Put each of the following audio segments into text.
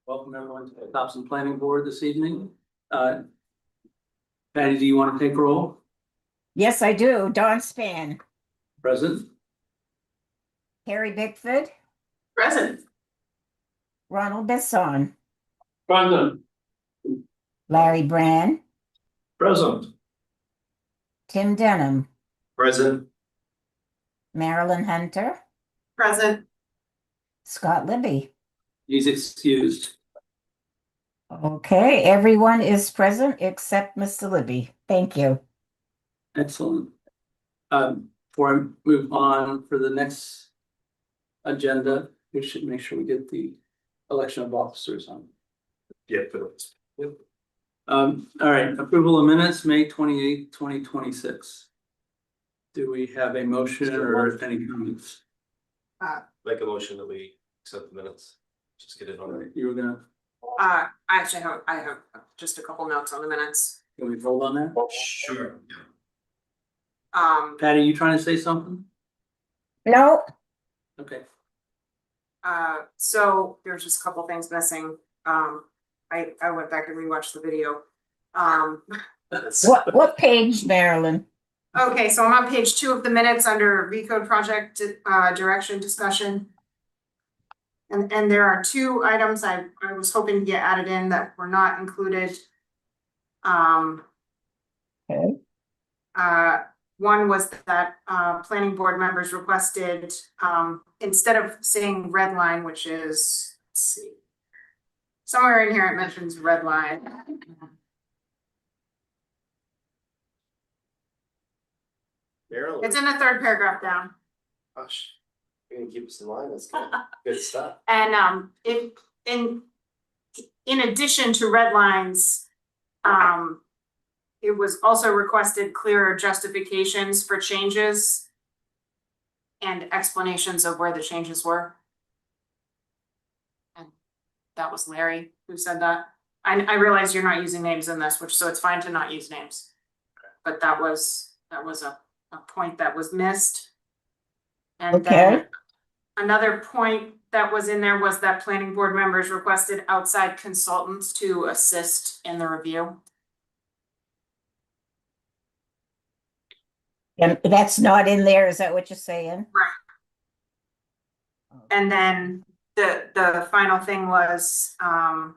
Welcome everyone to the Topsham Planning Board this evening. Patty, do you want to take roll? Yes, I do. Dawn Span, Present. Harry Bickford, Present. Ronald Besson, Present. Larry Brand, Present. Tim Denham, Present. Marilyn Hunter, Present. Scott Libby. He's excused. Okay, everyone is present except Mr. Libby. Thank you. Excellent. Before I move on for the next agenda, we should make sure we get the election of officers on. Yeah, for those. Yep. All right, approval of minutes, May 28th, 2026. Do we have a motion or any comments? Make a motion that we accept the minutes. Just get it on. All right, you were gonna, I actually have just a couple notes on the minutes. can we hold on that? Sure. Patty, you trying to say something? No, Okay. So there's just a couple things missing. I went back and rewatched the video. what page, Marilyn? Okay, so I'm on page 2 of the minutes under recode project direction discussion. And there are 2 items I was hoping to get added in that were not included. Okay. One was that planning board members requested, instead of saying red line, which is, let's see, somewhere in here it mentions red line. Marilyn. It's in the 3rd paragraph down. Gosh, you're gonna keep us in line. That's good. Good stuff. And in addition to red lines, it was also requested clearer justifications for changes and explanations of where the changes were. And that was Larry who said that. I realize you're not using names in this, so it's fine to not use names. But that was a point that was missed. And then another point that was in there was that planning board members requested outside consultants to assist in the review. And that's not in there, is that what you're saying? Right. And then the final thing was the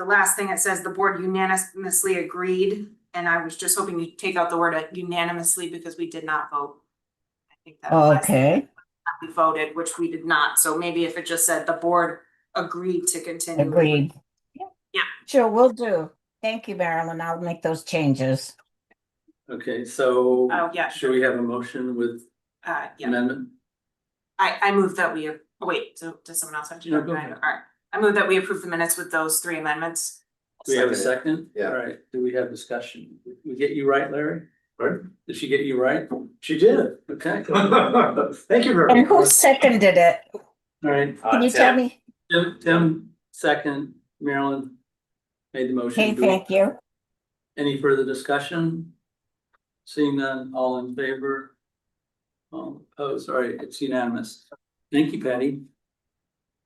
last thing, it says the board unanimously agreed, and I was just hoping you'd take out the word unanimously because we did not vote. I think that Okay. we voted, which we did not. So maybe if it just said the board agreed to continue. Agreed. Yeah. Sure, will do. Thank you, Marilyn. I'll make those changes. Okay, so Oh, yeah. should we have a motion with Yeah. amendment? I move that we, wait, so does someone else have to? No, go All ahead. right. I move that we approve the minutes with those 3 amendments. Do we have a second? Yeah. All right, do we have discussion? Did we get you right, Larry? Pardon? Did she get you right? She did. Okay. Thank you very And much. who seconded it? All right, Can you tell me? Tim, second, Marilyn made the motion. Okay, thank you. Any further discussion? Seeing none, all in favor? All opposed, all right, it's unanimous. Thank you, Patty.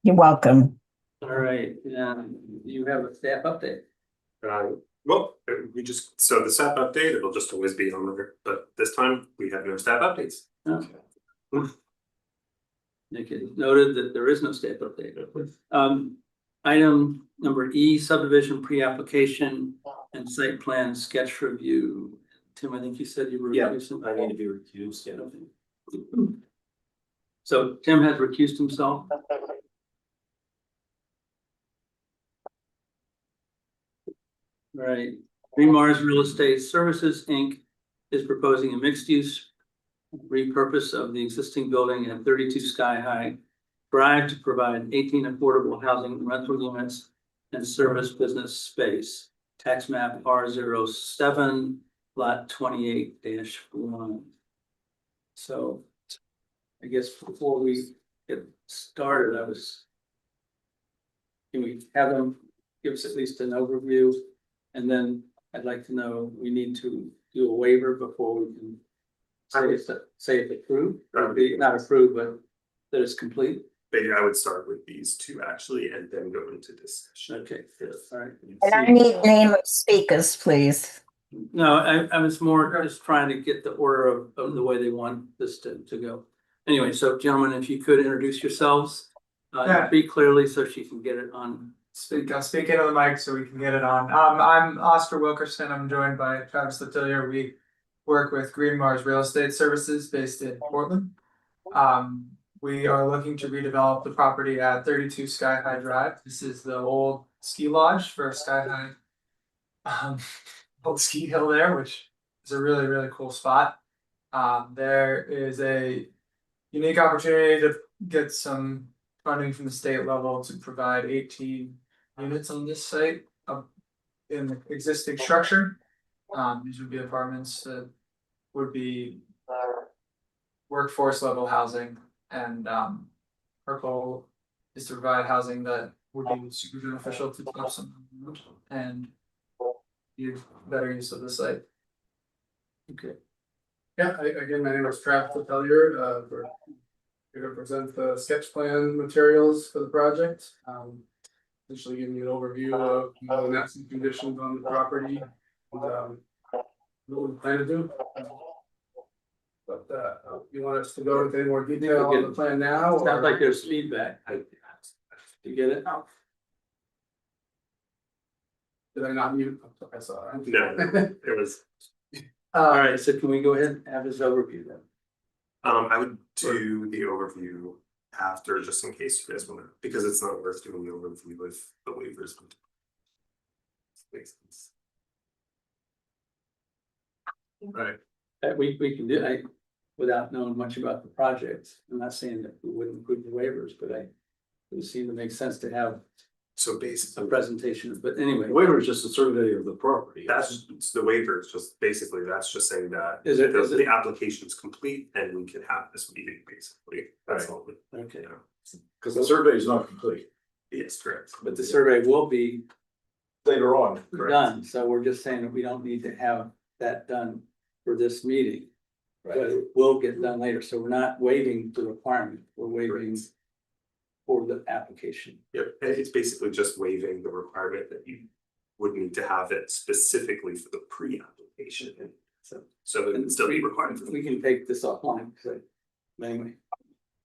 You're welcome. All right, you have a staff update. Well, so the staff update, it'll just always be on there, but this time we have no staff updates. Okay. Make it noted that there is no staff update. Item number E, subdivision pre-application and site plan sketch review. Tim, I think you said you were. Yeah, recusing. I need to be recused, yeah. So Tim has recused himself. Right, Green Mars Real Estate Services, Inc. is proposing a mixed-use repurpose of the existing building at 32 Sky High Drive to provide 18 affordable housing rental units and service business space. Tax map R07, lot 28-1. So I guess before we get started, can we have them give us at least an overview? And then I'd like to know, we need to do a waiver before we can say it's approved, or not approved, but that it's complete. I would start with these two actually, and then go into discussion. Okay, good, all right. And I need name of speakers, please. No, I was more just trying to get the order of the way they want this to go. Anyway, so gentlemen, if you could introduce yourselves, Yeah. speak clearly so she can get it on. I'll speak into the mic so we can get it on. I'm Oscar Wilkerson. I'm joined by Travis Letelier. We work with Green Mars Real Estate Services based in Portland. We are looking to redevelop the property at 32 Sky High Drive. This is the old ski lodge for Sky High. Old ski hill there, which is a really, really cool spot. There is a unique opportunity to get some funding from the state level to provide 18 units on this site in the existing structure. These would be apartments that would be workforce level housing, and our goal is to provide housing that would be super beneficial to Topsham and use better use of the site. Okay. Yeah, again, my name is Travis Letelier, we're here to present the sketch plan materials for the project. Essentially giving you an overview of the necessary conditions on the property and what we plan to do. But you want us to go into any more detail on the plan now? Sounds like there's feedback. You get it? Did I not mute? I saw it. No, it was. All right, so can we go ahead and have this overview then? I would do the overview after, just in case you guys want to, because it's not worth doing the overview with the waivers. Makes sense. Right. We can do, without knowing much about the project. I'm not saying that we wouldn't include the waivers, but it would seem to make sense to have So a basically, presentation, but anyway. The waiver is just a survey of the property. that's the waiver, it's just basically, that's just saying that Is it- is it- the application is complete and we can have this meeting, basically. That's Right. all. Okay, Because the survey is not complete. Yes, correct. but the survey will be Later on. Correct. done, so we're just saying that we don't need to have that done for this meeting. But it will get done later, so we're not waiving the requirement, we're waiving Correct. for the application. Yep, and it's basically just waiving the requirement that you would need to have it specifically for the pre-application. So So it would still be required for we the. can take this offline, so, anyway.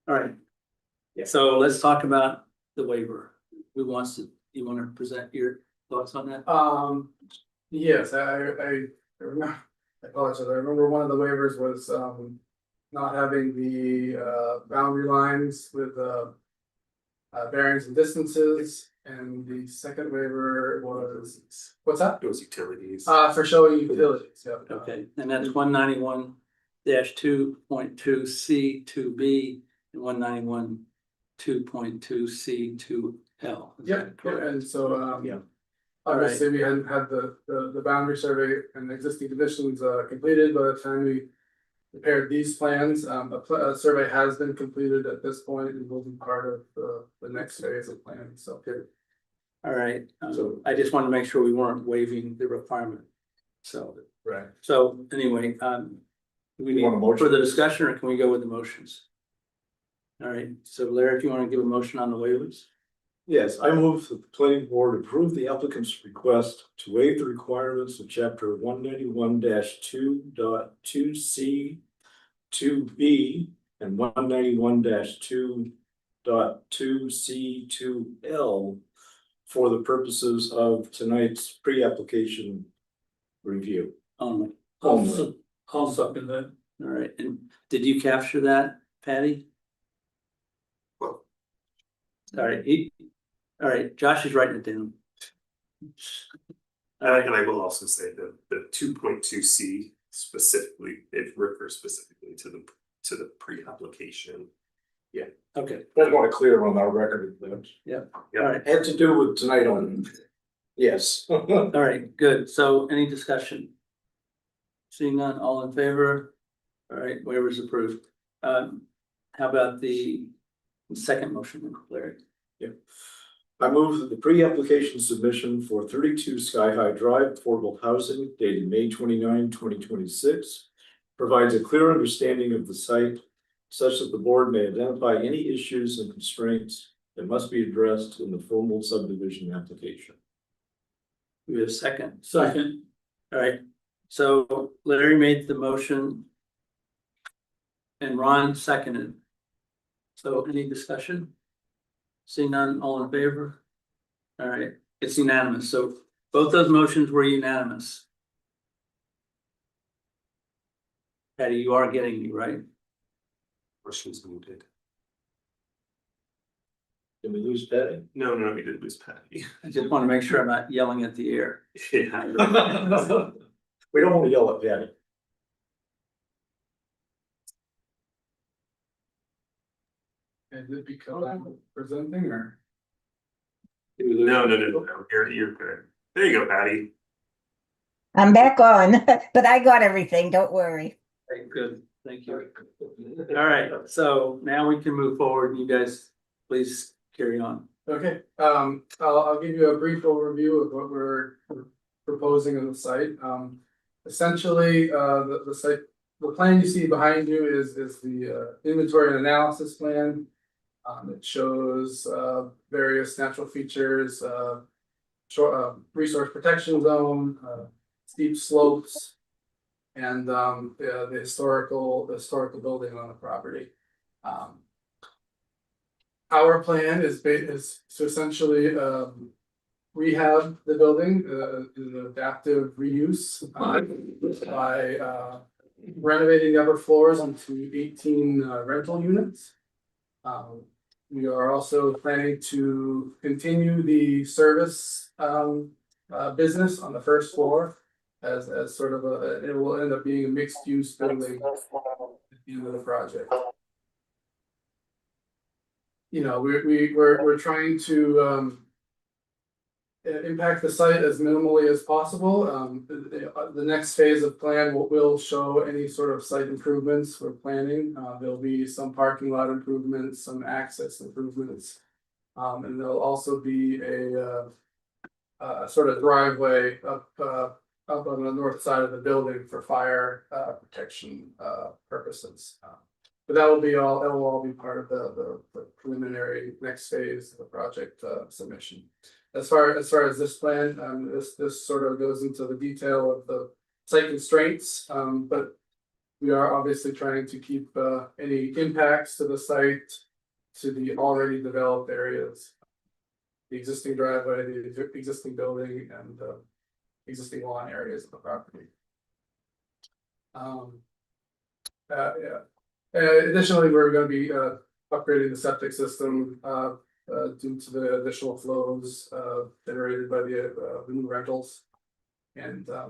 All right. So let's talk about the waiver. Who wants to, you want to present your thoughts on that? Yes, I remember, I apologize, I remember one of the waivers was not having the boundary lines with bearings and distances, and the second waiver was, what's that? Those utilities. For showing utilities, yeah. Okay, and that's 191-2.2 C2B and 191-2.2 C2L. Yep, and so Yeah. obviously we hadn't had the boundary survey and existing conditions completed by the time we prepared these plans. A survey has been completed at this point and will be part of the next phase of planning, so. All right, so I just want to make sure we weren't waiving the requirement. So, Right. so anyway, do we You want a need motion? further discussion or can we go with the motions? All right, so Larry, if you want to give a motion on the waivers? Yes, I move that the planning board approve the applicant's request to waive the requirements of chapter 191-2.2 C 2B and 191-2.2 C 2L for the purposes of tonight's pre-application review. Only. Only. I'll second that. All right, and did you capture that, Patty? Well. All right, Josh is writing it down. And I will also say that the 2.2C specifically, it refers specifically to the pre-application. Okay, I want to clear on our record that all right, had to do with tonight on. Yes. all right, good. So any discussion? Seeing none, all in favor? All right, waivers approved. How about the second motion, Larry? I move that the pre-application submission for 32 Sky High Drive affordable housing dated May 29, 2026 provides a clear understanding of the site, such that the board may identify any issues and constraints that must be addressed in the formal subdivision application. We have a second. Second. All right, so Larry made the motion. And Ron seconded. So any discussion? See none, all in favor? All right, it's unanimous, so both those motions were unanimous. Patty, you are getting me, right? Questions muted. Did we lose Patty? No, we didn't lose Patty. I just want to make sure I'm not yelling at the air. Yeah. We don't want to yell at Patty. Is it because I'm presenting or? No, you're good. There you go, Patty. I'm back on, but I got everything, don't worry. Okay, good, thank you. All right, so now we can move forward. You guys, please carry on. Okay, I'll give you a brief overview of what we're proposing on the site. Essentially, the site, the plan you see behind you is the inventory and analysis plan. It shows various natural features, resource protection zone, steep slopes, and the historical building on the property. Our plan is to essentially rehab the building in an adaptive reuse by renovating the upper floors into 18 rental units. We are also planning to continue the service business on the first floor as sort of it will end up being a mixed use building at the end of the project. You know, we're trying to impact the site as minimally as possible. The next phase of plan will show any sort of site improvements we're planning. There'll be some parking lot improvements, some access improvements. And there'll also be a sort of driveway up on the north side of the building for fire protection purposes. But that will all be part of the preliminary next phase of the project submission. As far as this plan, this sort of goes into the detail of the site constraints, but we are obviously trying to keep any impacts to the site to the already developed areas. The existing driveway, the existing building, and the existing lawn areas of the property. Additionally, we're going to be upgrading the septic system due to the additional flows generated by the new rentals, and I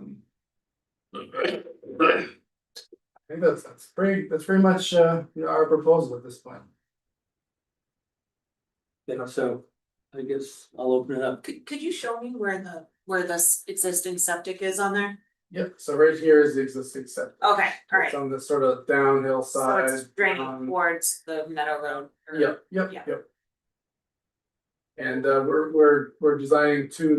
think that's pretty much our proposal at this point. Okay, so I guess I'll open it up. Could you show me where this existing septic is on there? Yep. So right here is the existing septic. Okay, all right. It's on the sort of downhill So side. it's draining towards the Meadow Road. or- Yep. Yeah. And we're designing two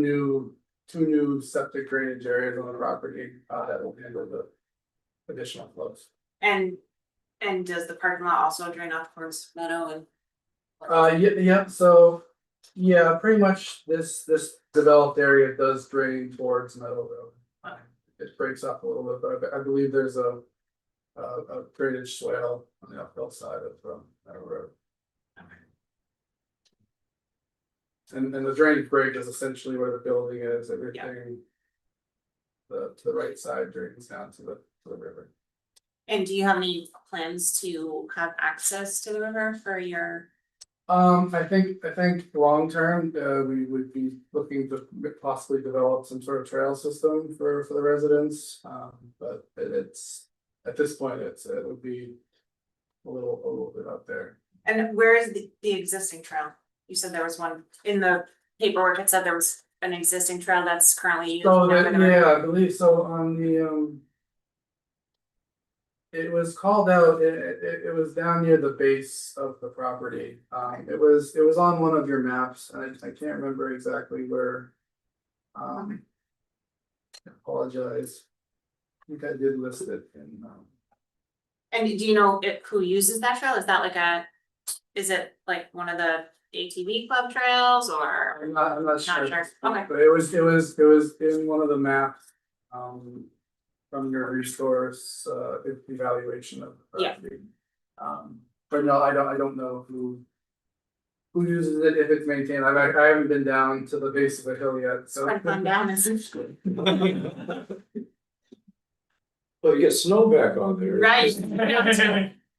new septic drainage areas on the property that will handle the additional flows. And does the parking lot also drain off towards Meadow and? Yeah, so yeah, pretty much this developed area does drain towards Meadow Road. It breaks up a little bit, but I believe there's a drainage swale on the uphill side of Meadow Road. And the drainage break is essentially where the building is, everything. To the right side drains down to the river. And do you have any plans to have access to the river for your? I think long term, we would be looking to possibly develop some sort of trail system for the residents. But it's, at this point, it would be a little bit up there. And where is the existing trail? You said there was one in the paperwork, it said there was an existing trail that's currently used. So now by the river. yeah, I believe so on the it was called out, it was down near the base of the property. It was on one of your maps, and I can't remember exactly where. I apologize. I think I did list it in And do you know who uses that trail? Is that like is it like one of the ATV club trails or? I'm not Not sure. sure. Okay. But it was in one of the maps, from your resource, evaluation of the Yeah. property. But no, I don't know who uses it, if it's maintained. I haven't been down to the base of the hill yet, so. Quite fun down, isn't it? Well, you get snow back on there. Right.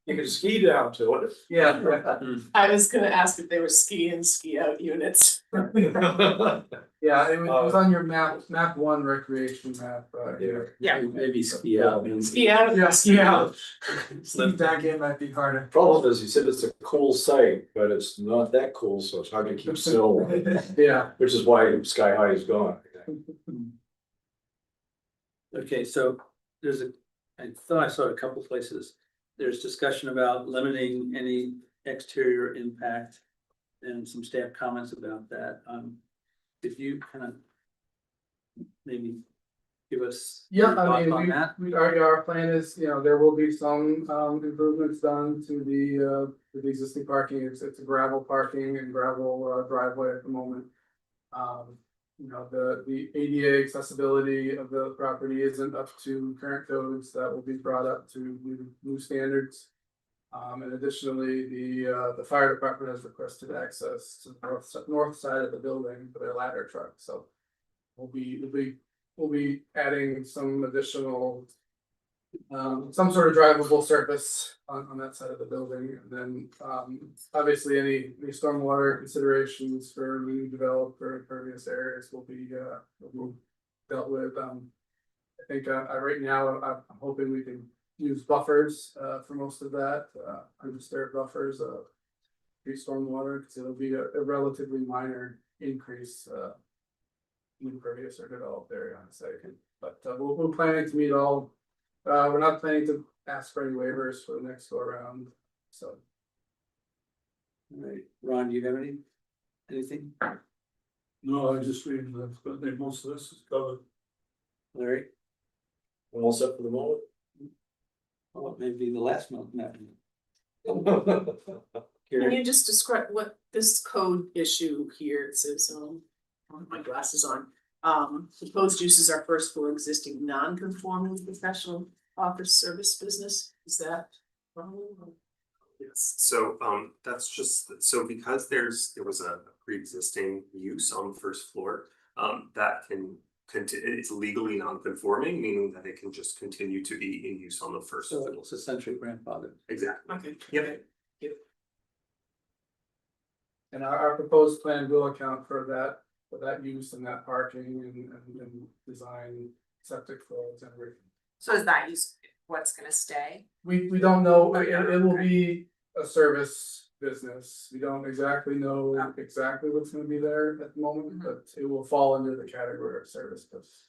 You can ski down to it. Yeah, I was gonna ask if they were ski in, ski out units. yeah, it was on your map one recreation map, here. Yeah. Maybe ski out. Ski out. Yeah, ski out. Ski back in might be harder. Problem is, he said it's a cool site, but it's not that cool, so it's hard to keep still, Yeah. which is why Sky High is gone. Okay, so I thought I saw a couple places. There's discussion about limiting any exterior impact and some staff comments about that. If you kind of maybe give us. Yeah, your I thoughts mean, on that. our plan is, there will be some improvements done to the existing parking. It's a gravel parking and gravel driveway at the moment. The ADA accessibility of the property isn't up to current codes. That will be brought up to new standards. And additionally, the fire department has requested access to the north side of the building for their ladder truck, so. We'll be adding some additional. Some sort of drivable surface on that side of the building, and then obviously any stormwater considerations for new developed or impervious areas will be dealt with. I think right now I'm hoping we can use buffers for most of that, undisturbed buffers, stormwater, because it'll be a relatively minor increase. Impervious or developed area on the second, but we're planning to meet all. We're not planning to ask for any waivers for the next go around, so. All right, Ron, do you have anything? No, I just read that, but most of this is covered. Larry? All set for the moment? Oh, it may be the last month now. Can you just describe what this code issue here, it says, I'll have my glasses on. Proposed uses are first for existing non-conforming professional office service business, is that wrong? Yes, so that's just, so because there was a pre-existing use on the first floor, that it's legally non-conforming, meaning that it can just continue to be in use on the first So floor. it's essentially grandfather. Exactly. Okay. Yep. And our proposed plan will account for that use and that parking and design septic flows and everything. So is that what's gonna stay? We don't know, it will be a service business. We don't exactly know exactly what's gonna be there at the moment, but it will fall under the category of service business.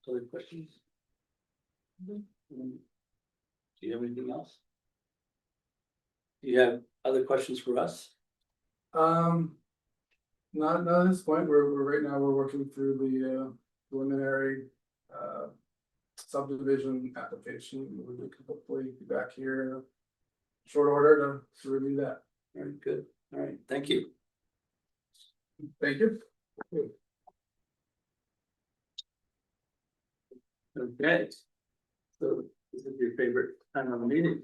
Other questions? Do you have anything else? Do you have other questions for us? Not at this point. We're right now, we're working through the preliminary subdivision application. We can hopefully be back here in a short order to review that. Very good. All right, thank you. Thank you. Okay. So this is your favorite time of the meeting.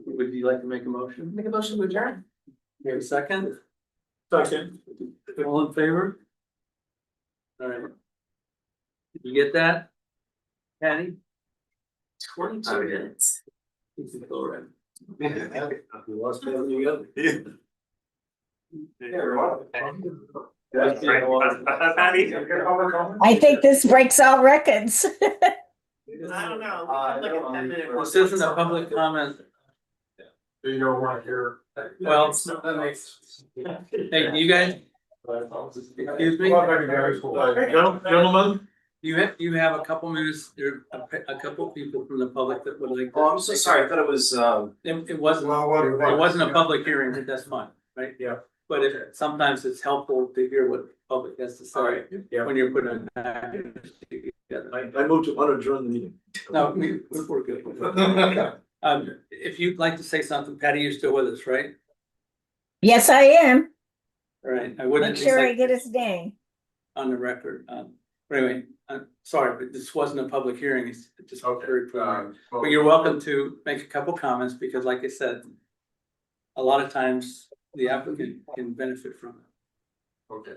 Would you like to make a motion? Make a motion to adjourn. You have a second? Second. All in favor? All right. Did you get that? Patty? 22 minutes. This is all right. We lost family together. That's right. Patty? I think this breaks all records. I don't know. We can look at that minute. This isn't a public comment. You don't want to hear. Well, That makes. hey, you guys, excuse me, Gentlemen. you have a couple minutes, there are a couple people from the public that would like. Oh, I'm so sorry, I thought it was, It wasn't a public hearing, but that's fine, right? Yeah. But sometimes it's helpful to hear what the public has to say Yeah. when you're putting. together. I moved to unadjourn the meeting. No, we're good. If you'd like to say something, Patty, you're still with us, right? Yes, I am. All right, I would Make at least sure I like get his name. on the record. But anyway, I'm sorry, but this wasn't a public hearing. It's just very preliminary. But you're welcome to make a couple comments because like I said, a lot of times the applicant can benefit from it. Okay,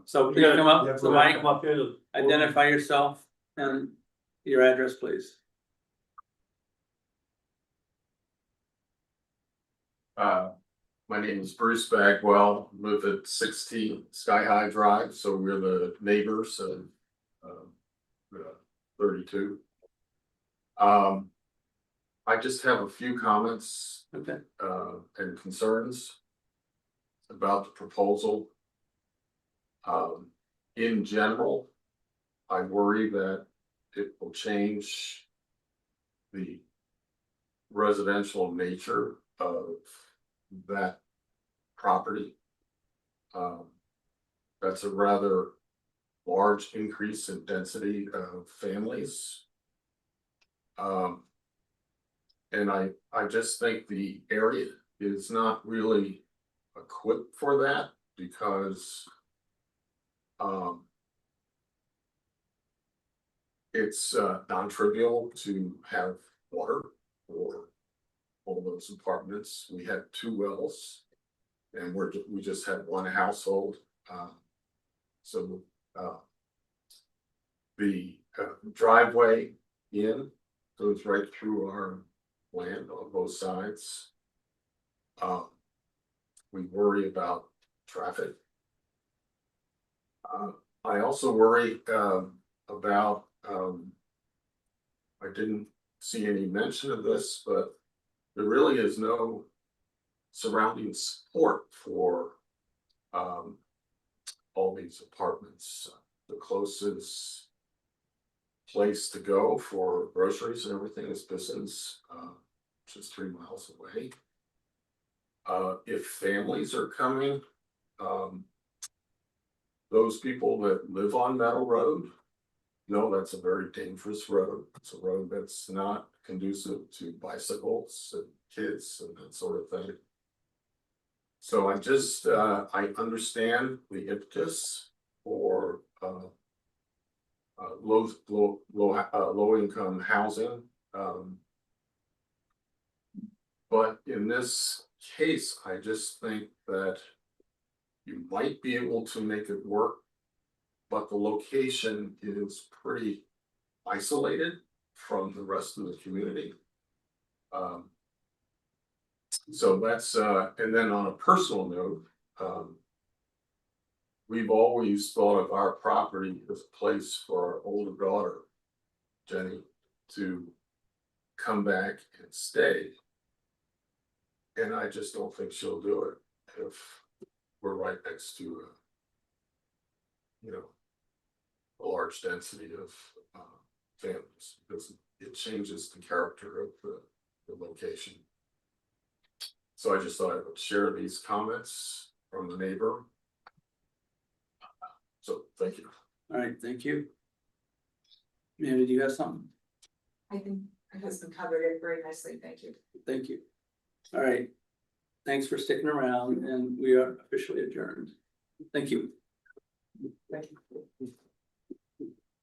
So please come up to the mic, come up here. identify yourself and your address, please. My name is Bruce Bagwell, live at 16 Sky High Drive, so we're the neighbors of 32. I just have a few comments Okay. and concerns about the proposal. In general, I worry that it will change the residential nature of that property. That's a rather large increase in density of families. And I just think the area is not really equipped for that because it's non-trivial to have water for all those apartments. We had 2 wells and we just had 1 household. So the driveway in goes right through our land on both sides. We worry about traffic. I also worry about, I didn't see any mention of this, but there really is no surrounding support for all these apartments. The closest place to go for groceries and everything is Bisson's, which is 3 miles away. If families are coming, those people that live on Meadow Road, no, that's a very dangerous road. It's a road that's not conducive to bicycles and kids and that sort of thing. So I just, I understand the impetus for low income housing. But in this case, I just think that you might be able to make it work, but the location is pretty isolated from the rest of the community. So that's, and then on a personal note, we've always thought of our property as a place for our older daughter, Jenny, to come back and stay. And I just don't think she'll do it if we're right next to a large density of families, because it changes the character of the location. So I just thought I would share these comments from the neighbor. So thank you. All right, thank you. Mandy, do you have something? I think my husband covered it very nicely, thank you. Thank you. All right. Thanks for sticking around and we are officially adjourned. Thank you. Thank you.